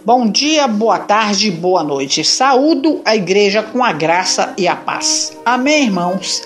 Bom dia, boa tarde, boa noite. Saúdo a igreja com a graça e a paz. Amém, irmãos?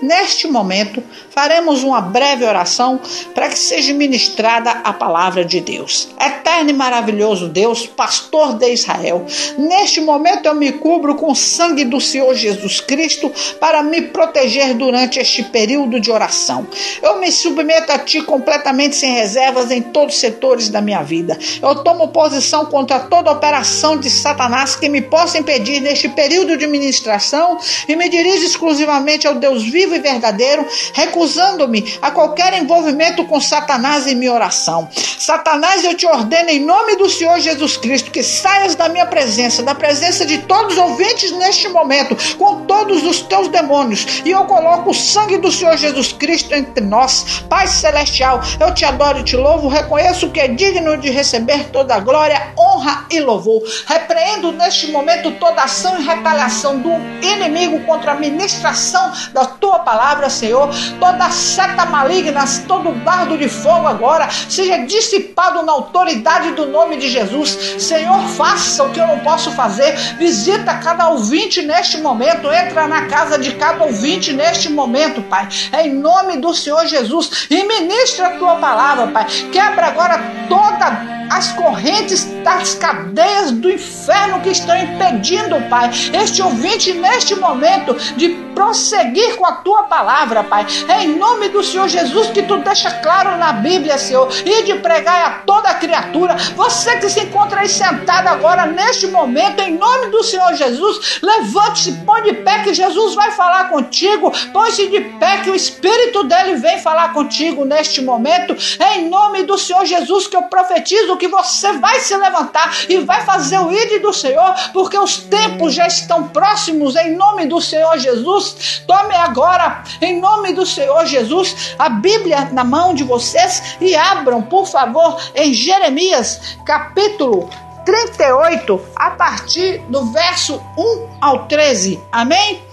Neste momento, faremos uma breve oração para que seja ministrada a palavra de Deus. Eterno e maravilhoso Deus, pastor de Israel, neste momento eu me cubro com o sangue do Senhor Jesus Cristo para me proteger durante este período de oração. Eu me submeto a Ti completamente sem reservas em todos os setores da minha vida. Eu tomo posição contra toda operação de Satanás que me possa impedir neste período de ministração e me dirijo exclusivamente ao Deus vivo e verdadeiro, recusando-me a qualquer envolvimento com Satanás em minha oração. Satanás, eu te ordeno em nome do Senhor Jesus Cristo que saias da minha presença, da presença de todos os ouvintes neste momento, com todos os teus demônios, e eu coloco o sangue do Senhor Jesus Cristo entre nós. Pai Celestial, eu te adoro e te louvo, reconheço que é digno de receber toda a glória, honra e louvor. Repreendo neste momento toda ação e retaliação do inimigo contra a ministração da tua palavra, Senhor. Toda seta maligna, todo dardo de fogo agora seja dissipado na autoridade do nome de Jesus. Senhor, faça o que eu não posso fazer. Visita cada ouvinte neste momento, entra na casa de cada ouvinte neste momento, Pai, em nome do Senhor Jesus, e ministra a tua palavra, Pai. Quebra agora toda as correntes das cadeias do inferno que estão impedindo, Pai, este ouvinte neste momento de prosseguir com a tua palavra, Pai. É em nome do Senhor Jesus que tu deixa claro na Bíblia, Senhor, e de pregar a toda criatura. Você que se encontra aí sentado agora neste momento, em nome do Senhor Jesus, levante-se, põe de pé que Jesus vai falar contigo. Põe-se de pé que o Espírito dele vem falar contigo neste momento. É em nome do Senhor Jesus que eu profetizo que você vai se levantar e vai fazer o ID do Senhor, porque os tempos já estão próximos, em nome do Senhor Jesus. Tome agora, em nome do Senhor Jesus, a Bíblia na mão de vocês e abram, por favor, em Jeremias, capítulo 38, a partir do verso 1 ao 13. Amém?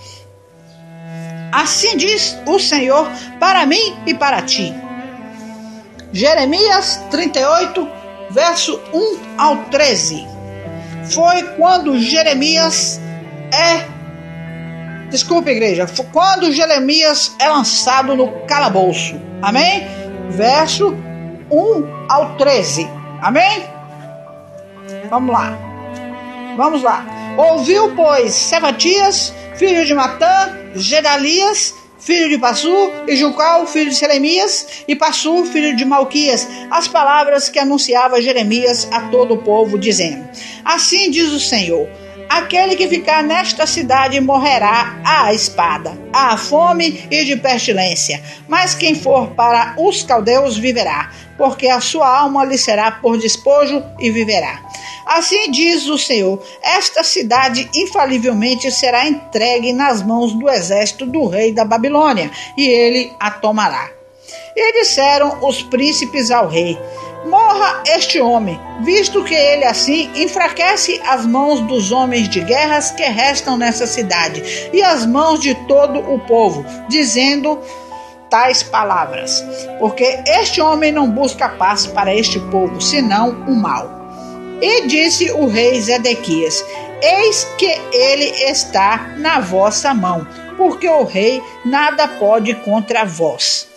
Assim diz o Senhor para mim e para ti. Jeremias 38, verso 1 ao 13. Foi quando Jeremias quando Jeremias é lançado no calabouço. Amém? Verso 1 ao 13. Amém? Vamos lá. Ouviu, pois, Sefatias, filho de Matã, Gedalias, filho de Passur, e Jucal, filho de Selemias, e Passur, filho de Malquias, as palavras que anunciava Jeremias a todo o povo, dizendo: Assim diz o Senhor: aquele que ficar nesta cidade morrerá à espada, à fome e de pestilência, mas quem for para os caldeus viverá, porque a sua alma lhe será por despojo e viverá. Assim diz o Senhor: esta cidade infalivelmente será entregue nas mãos do exército do rei da Babilônia, e ele a tomará. E disseram os príncipes ao rei: morra este homem, visto que ele assim enfraquece as mãos dos homens de guerras que restam nessa cidade, e as mãos de todo o povo, dizendo tais palavras, porque este homem não busca paz para este povo, senão o mal. E disse o rei Zedequias: eis que ele está na vossa mão, porque o rei nada pode contra vós.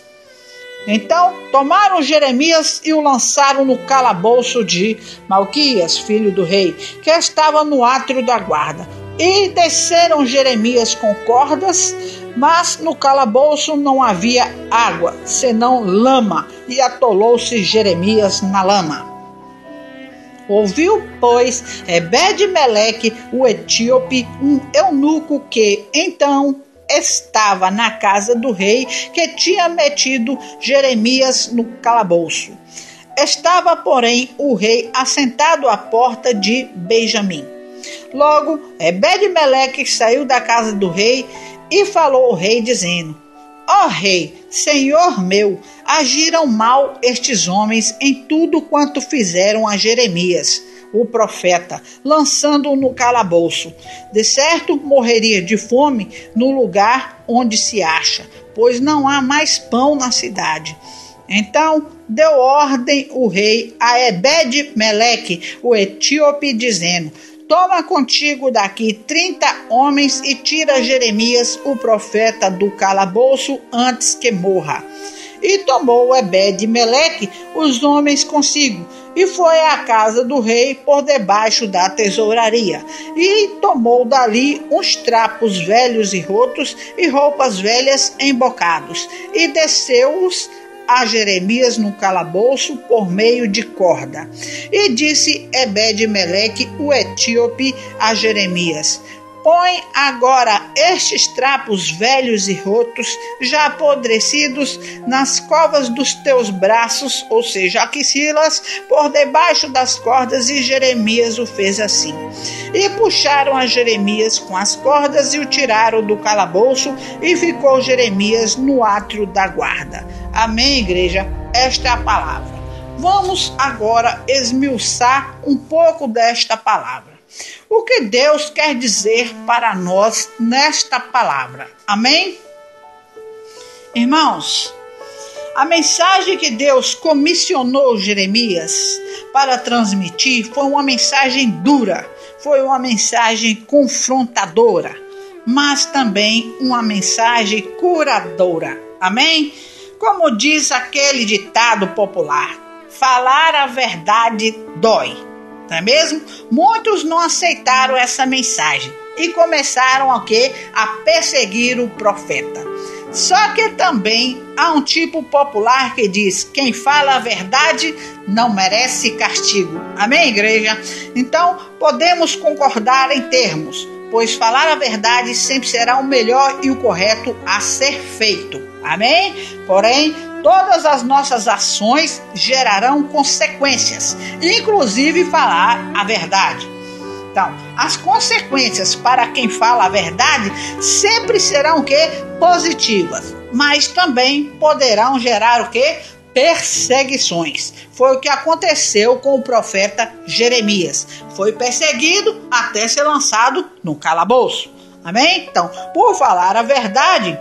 Então tomaram Jeremias e o lançaram no calabouço de Malquias, filho do rei, que estava no átrio da guarda. E desceram Jeremias com cordas, mas no calabouço não havia água, senão lama, e atolou-se Jeremias na lama. Ouviu, pois, Ebed-Meleque, o etíope, um eunuco que então estava na casa do rei, que tinha metido Jeremias no calabouço. Estava, porém, o rei assentado à porta de Benjamim. Logo, Ebed-Meleque saiu da casa do rei e falou ao rei, dizendo: ó rei, senhor meu, agiram mal estes homens em tudo quanto fizeram a Jeremias, o profeta, lançando-o no calabouço. De certo, morreria de fome no lugar onde se acha, pois não há mais pão na cidade. Então deu ordem o rei a Ebed-Meleque, o etíope, dizendo: toma contigo daqui 30 homens e tira Jeremias, o profeta, do calabouço antes que morra. E tomou Ebed-Meleque os homens consigo, e foi à casa do rei por debaixo da tesouraria. E tomou dali uns trapos velhos e rotos, e roupas velhas embocados, e desceu-os a Jeremias no calabouço por meio de corda. E disse Ebed-Meleque, o etíope, a Jeremias: põe agora estes trapos velhos e rotos, já apodrecidos, nas covas dos teus braços, ou seja, axilas, por debaixo das cordas. E Jeremias o fez assim. E puxaram a Jeremias com as cordas e o tiraram do calabouço, e ficou Jeremias no átrio da guarda. Amém, igreja? Esta é a palavra. Vamos agora esmiuçar um pouco desta palavra. O que Deus quer dizer para nós nesta palavra? Amém? Irmãos, a mensagem que Deus comissionou Jeremias para transmitir foi uma mensagem dura, foi uma mensagem confrontadora, mas também uma mensagem curadora. Amém? Como diz aquele ditado popular: falar a verdade dói. Não é mesmo? Muitos não aceitaram essa mensagem e começaram a perseguir o profeta. Só que também há um tipo popular que diz: quem fala a verdade não merece castigo. Amém, igreja? Então, podemos concordar em termos, pois falar a verdade sempre será o melhor e o correto a ser feito. Amém? Porém, todas as nossas ações gerarão consequências, inclusive falar a verdade. Então, as consequências para quem fala a verdade sempre serão positivas, mas também poderão gerar perseguições. Foi o que aconteceu com o profeta Jeremias. Foi perseguido até ser lançado no calabouço. Amém? Então, por falar a verdade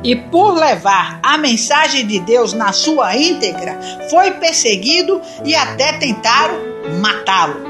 e por levar a mensagem de Deus na sua íntegra, foi perseguido e até tentaram matá-lo.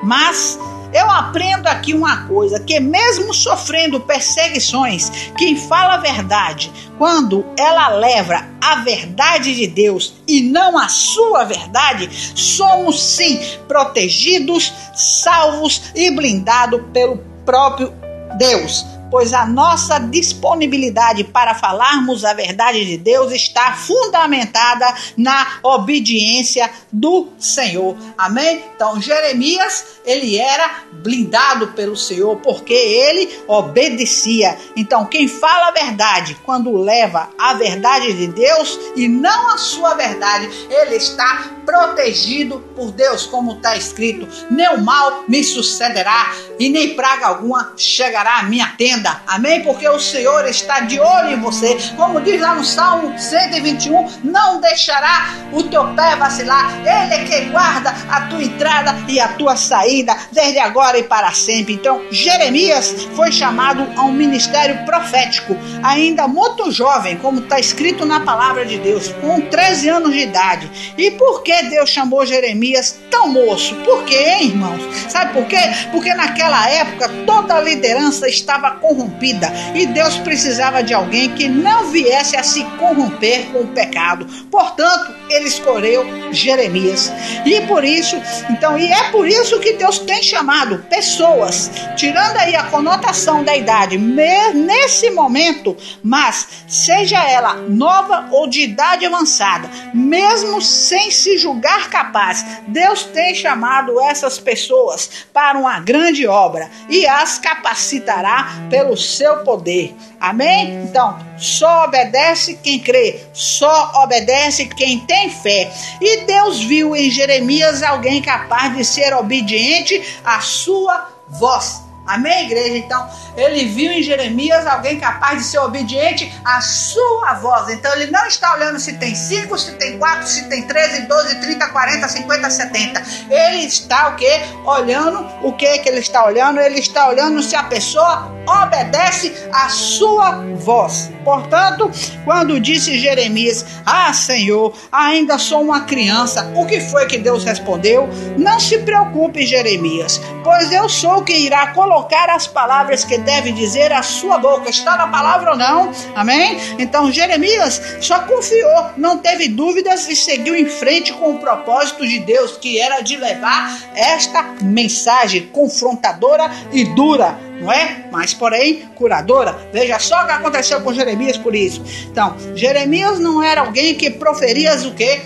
Mas eu aprendo aqui uma coisa, que mesmo sofrendo perseguições, quem fala a verdade, quando ela leva a verdade de Deus e não a sua verdade, somos sim protegidos, salvos e blindados pelo próprio Deus. Pois a nossa disponibilidade para falarmos a verdade de Deus está fundamentada na obediência do Senhor. Amém? Então, Jeremias, ele era blindado pelo Senhor, porque ele obedecia. Então, quem fala a verdade, quando leva a verdade de Deus e não a sua verdade, ele está protegido por Deus, como está escrito: nenhum mal me sucederá e nem praga alguma chegará à minha tenda. Amém? Porque o Senhor está de olho em você. Como diz lá no Salmo 121, não deixará o teu pé vacilar. Ele é que guarda a tua entrada e a tua saída, desde agora e para sempre. Então, Jeremias foi chamado a um ministério profético, ainda muito jovem, como está escrito na palavra de Deus, com 13 anos de idade. E por que Deus chamou Jeremias tão moço? Por quê, hein, irmãos? Sabe por quê? Porque naquela época toda a liderança estava corrompida e Deus precisava de alguém que não viesse a se corromper com o pecado. Portanto, ele escolheu Jeremias. E por isso, então, e é por isso que Deus tem chamado pessoas, tirando aí a conotação da idade, nesse momento, mas seja ela nova ou de idade avançada, mesmo sem se julgar capaz, Deus tem chamado essas pessoas para uma grande obra e as capacitará pelo seu poder. Amém? Então, só obedece quem crê, só obedece quem tem fé. E Deus viu em Jeremias alguém capaz de ser obediente à sua voz. Amém, igreja? Então, ele viu em Jeremias alguém capaz de ser obediente à sua voz. Então, ele não está olhando se tem 5, se tem 4, se tem 13, 12, 30, 40, 50, 70. Ele está o quê? Olhando o que ele está olhando? Ele está olhando se a pessoa obedece à sua voz. Portanto, quando disse Jeremias: ah, Senhor, ainda sou uma criança, o que foi que Deus respondeu? Não se preocupe, Jeremias, pois eu sou o que irá colocar as palavras que deve dizer a sua boca. Está na palavra ou não? Amém? Então Jeremias só confiou, não teve dúvidas e seguiu em frente com o propósito de Deus, que era de levar esta mensagem confrontadora e dura, não é? Mas porém curadora. Veja só o que aconteceu com Jeremias por isso. Então, Jeremias não era alguém que proferia o quê?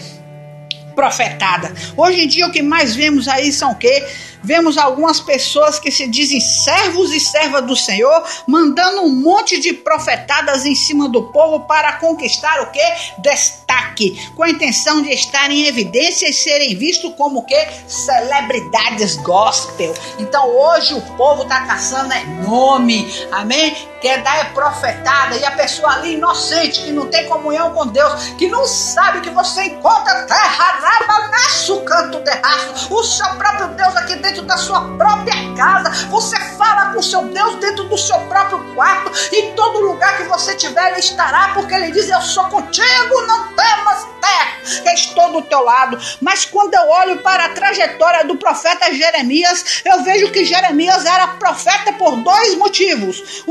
Profetada. Hoje em dia o que mais vemos aí são o quê? Vemos algumas pessoas que se dizem servos e servas do Senhor, mandando um monte de profetadas em cima do povo para conquistar o quê? Destaque, com a intenção de estar em evidência e serem vistos como o quê? Celebridades gospel. Então hoje o povo está caçando nome, amém? Quer dar profetada, e a pessoa ali inocente, que não tem comunhão com Deus, que não sabe que você encontra terra, rabanaço, canto terraço, o seu próprio Deus aqui dentro da sua própria casa. Você fala com o seu Deus dentro do seu próprio quarto, e em todo lugar que você tiver ele estará, porque ele diz: eu sou contigo, não temas, terra, estou do teu lado. Mas quando eu olho para a trajetória do profeta Jeremias, eu vejo que Jeremias era profeta por dois motivos.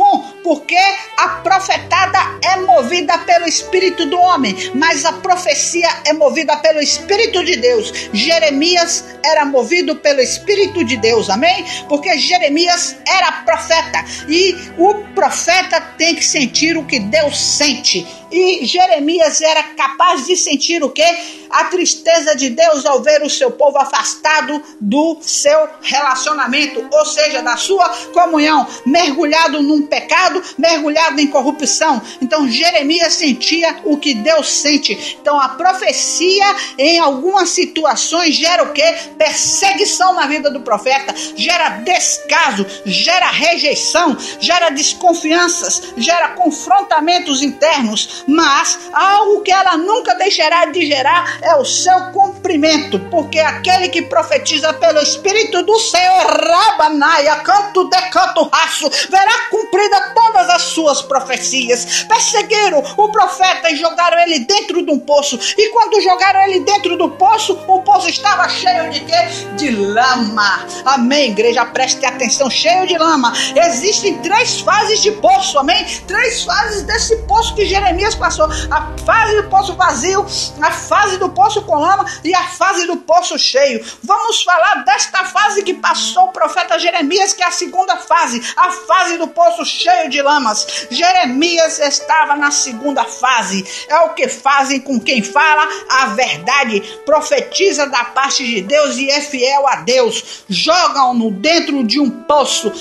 Porque a profetada é movida pelo Espírito do homem, mas a profecia é movida pelo Espírito de Deus. Jeremias era movido pelo Espírito de Deus, amém? Porque Jeremias era profeta, e o profeta tem que sentir o que Deus sente. E Jeremias era capaz de sentir o quê? A tristeza de Deus ao ver o seu povo afastado do seu relacionamento, ou seja, da sua comunhão, mergulhado num pecado, mergulhado em corrupção. Então Jeremias sentia o que Deus sente. Então a profecia em algumas situações gera o quê? Perseguição na vida do profeta, gera descaso, gera rejeição, gera desconfianças, gera confrontamentos internos. Mas algo que ela nunca deixará de gerar é o seu cumprimento, porque aquele que profetiza pelo Espírito do Senhor, Rabanaia, canto de canto raço, verá cumprida todas as suas profecias. Perseguiram o profeta e jogaram ele dentro de um poço, e quando jogaram ele dentro do poço, o poço estava cheio de quê? De lama. Amém, igreja, preste atenção, cheio de lama. Existem 3 fases de poço, amém? 3 fases desse poço que Jeremias passou: a fase do poço vazio, a fase do poço com lama e a fase do poço cheio. Vamos falar desta fase que passou o profeta Jeremias, que é a segunda fase, a fase do poço cheio de lamas. Jeremias estava na segunda fase. É o que fazem com quem fala a verdade, profetiza da parte de Deus e é fiel a Deus. Jogam-no dentro de um poço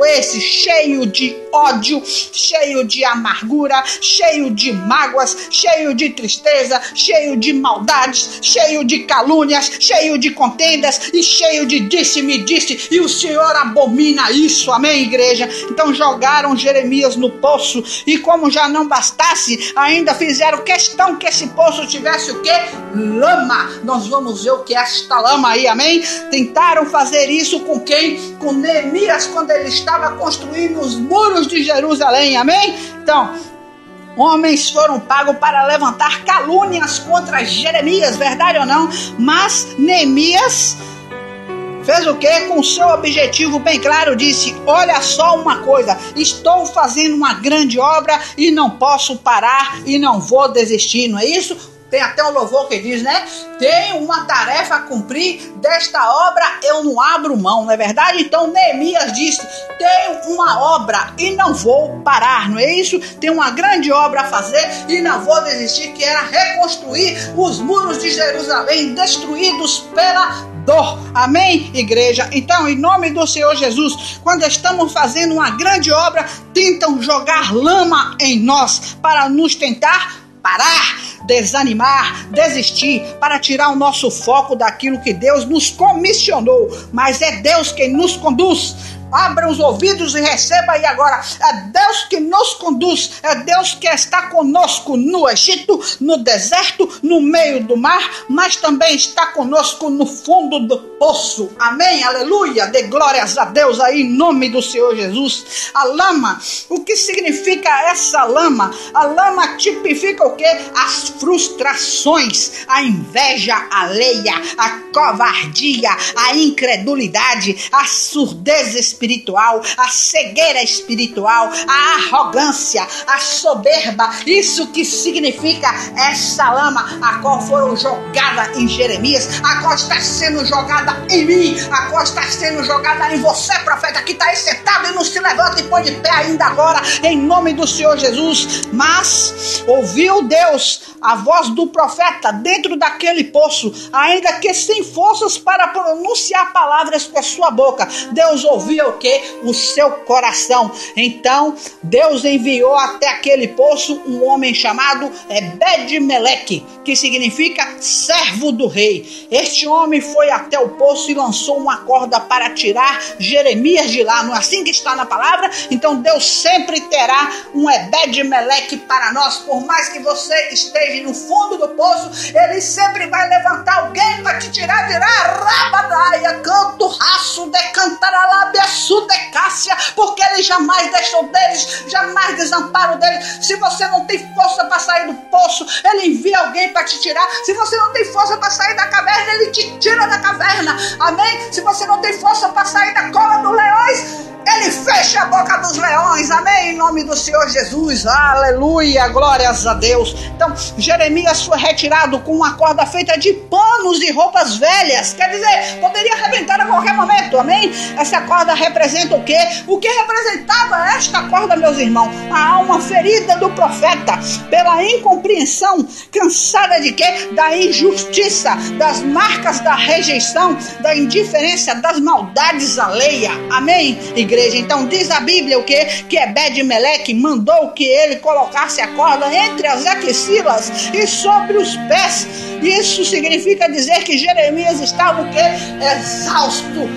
esse cheio de ódio, cheio de amargura, cheio de mágoas, cheio de tristeza, cheio de maldades, cheio de calúnias, cheio de contendas e cheio de disse-me disse, e o Senhor abomina isso, amém, igreja? Então jogaram Jeremias no poço, e como já não bastasse, ainda fizeram questão que esse poço tivesse o quê? Lama. Nós vamos ver o que é esta lama aí, amém? Tentaram fazer isso com quem? Com Neemias, quando ele estava construindo os muros de Jerusalém, amém? Então, homens foram pagos para levantar calúnias contra Jeremias, verdade ou não? Mas Neemias fez o quê? Com seu objetivo bem claro, disse: olha só uma coisa, estou fazendo uma grande obra e não posso parar e não vou desistir, não é isso? Tem até um louvor que diz, né? Tenho uma tarefa a cumprir, desta obra eu não abro mão, não é verdade? Então Neemias disse: tenho uma obra e não vou parar, não é isso? Tenho uma grande obra a fazer e não vou desistir, que era reconstruir os muros de Jerusalém destruídos pela dor. Amém, igreja? Então, em nome do Senhor Jesus, quando estamos fazendo uma grande obra, tentam jogar lama em nós para nos tentar parar, desanimar, desistir, para tirar o nosso foco daquilo que Deus nos comissionou. Mas é Deus quem nos conduz abra os ouvidos e receba aí agora. É Deus que nos conduz, é Deus que está conosco no Egito, no deserto, no meio do mar, mas também está conosco no fundo do poço. Amém, aleluia, dê glórias a Deus aí em nome do Senhor Jesus. A lama, o que significa essa lama? A lama tipifica o quê? As frustrações, a inveja alheia, a covardia, a incredulidade, a surdez espiritual, a cegueira espiritual, a arrogância, a soberba. Isso que significa essa lama, a qual foram jogada em Jeremias, a qual está sendo jogada em mim, a qual está sendo jogada em você, profeta, que está aí sentado e não se levanta e põe de pé ainda agora, em nome do Senhor Jesus. Mas ouviu Deus a voz do profeta dentro daquele poço, ainda que sem forças para pronunciar palavras com a sua boca. Deus ouvia o quê? O seu coração. Então Deus enviou até aquele poço um homem chamado Ebed-Meleque, que significa servo do rei. Este homem foi até o poço e lançou uma corda para tirar Jeremias de lá. Não é assim que está na palavra? Então Deus sempre terá um Ebed-Meleque para nós. Por mais que você esteja no fundo do poço, ele sempre vai levantar alguém para te tirar de lá. Rabadaia, canto, raço, decantaralabia, sudecácia, porque ele jamais deixou deles, jamais desamparou deles. Se você não tem força para sair do poço, ele envia alguém para te tirar. Se você não tem força para sair da caverna, ele te tira da caverna. Amém? Se você não tem força para sair da cova dos leões, ele fecha a boca dos leões. Amém? Em nome do Senhor Jesus. Aleluia, glórias a Deus. Então Jeremias foi retirado com uma corda feita de panos e roupas velhas. Quer dizer, poderia arrebentar a qualquer momento. Amém? Essa corda representa o quê? O que representava esta corda, meus irmãos? A alma ferida do profeta pela incompreensão, cansada de quê? Da injustiça, das marcas da rejeição, da indiferença, das maldades alheias. Amém, igreja? Então diz a Bíblia o quê? Que Ebed-Meleque mandou que ele colocasse a corda entre as axilas e sobre os pés. Isso significa dizer que Jeremias estava o quê? Exausto.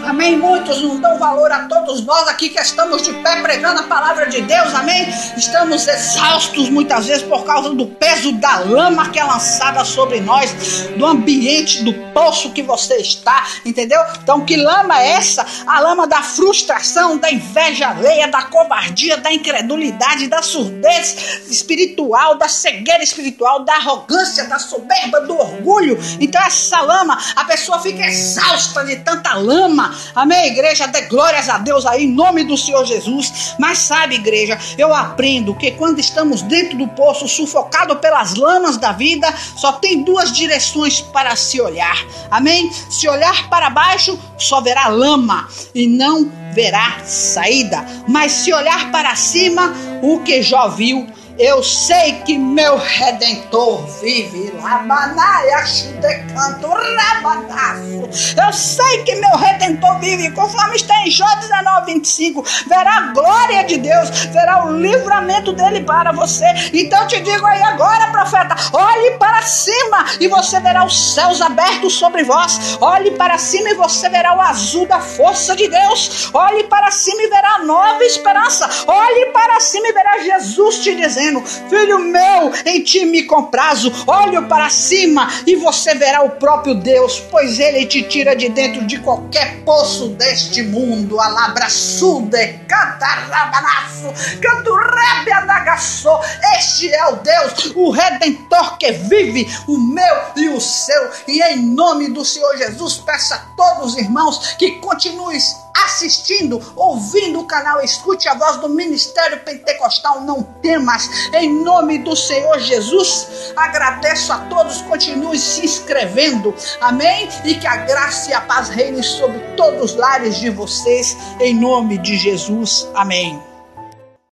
Amém? Muitos não dão valor a todos nós aqui que estamos de pé pregando a palavra de Deus. Amém? Estamos exaustos muitas vezes por causa do peso da lama que é lançada sobre nós, do ambiente, do poço que você está, entendeu? Então que lama é essa? A lama da frustração, da inveja alheia, da covardia, da incredulidade, da surdez espiritual, da cegueira espiritual, da arrogância, da soberba, do orgulho. Então essa lama, a pessoa fica exausta de tanta lama. Amém, igreja? Dê glórias a Deus aí em nome do Senhor Jesus. Mas sabe, igreja, eu aprendo que quando estamos dentro do poço, sufocado pelas lamas da vida, só tem duas direções para se olhar. Amém? Se olhar para baixo, só verá lama e não verá saída. Mas se olhar para cima, o que já viu, eu sei que meu Redentor vive. Eu sei que meu Redentor vive. Conforme está em Jó 19:25. Verá a glória de Deus, verá o livramento dele para você. Então te digo aí agora, profeta, olhe para cima e você verá os céus abertos sobre vós. Olhe para cima e você verá o azul da força de Deus. Olhe para cima e verá a nova esperança. Olhe para cima e verá Jesus te dizendo: filho meu, em ti me comprazo. Olhe para cima e você verá o próprio Deus, pois ele te tira de dentro de qualquer poço deste mundo. Alabraçude, cantarabanaço, canturrebiadagaço. Este é o Deus, o Redentor que vive, o meu e o seu. E em nome do Senhor Jesus, peço a todos os irmãos que continuem assistindo, ouvindo o canal Escute a Voz do Ministério Pentecostal Não Temas, em nome do Senhor Jesus. Agradeço a todos, continue se inscrevendo, amém? E que a graça e a paz reine sobre todos os lares de vocês, em nome de Jesus, amém.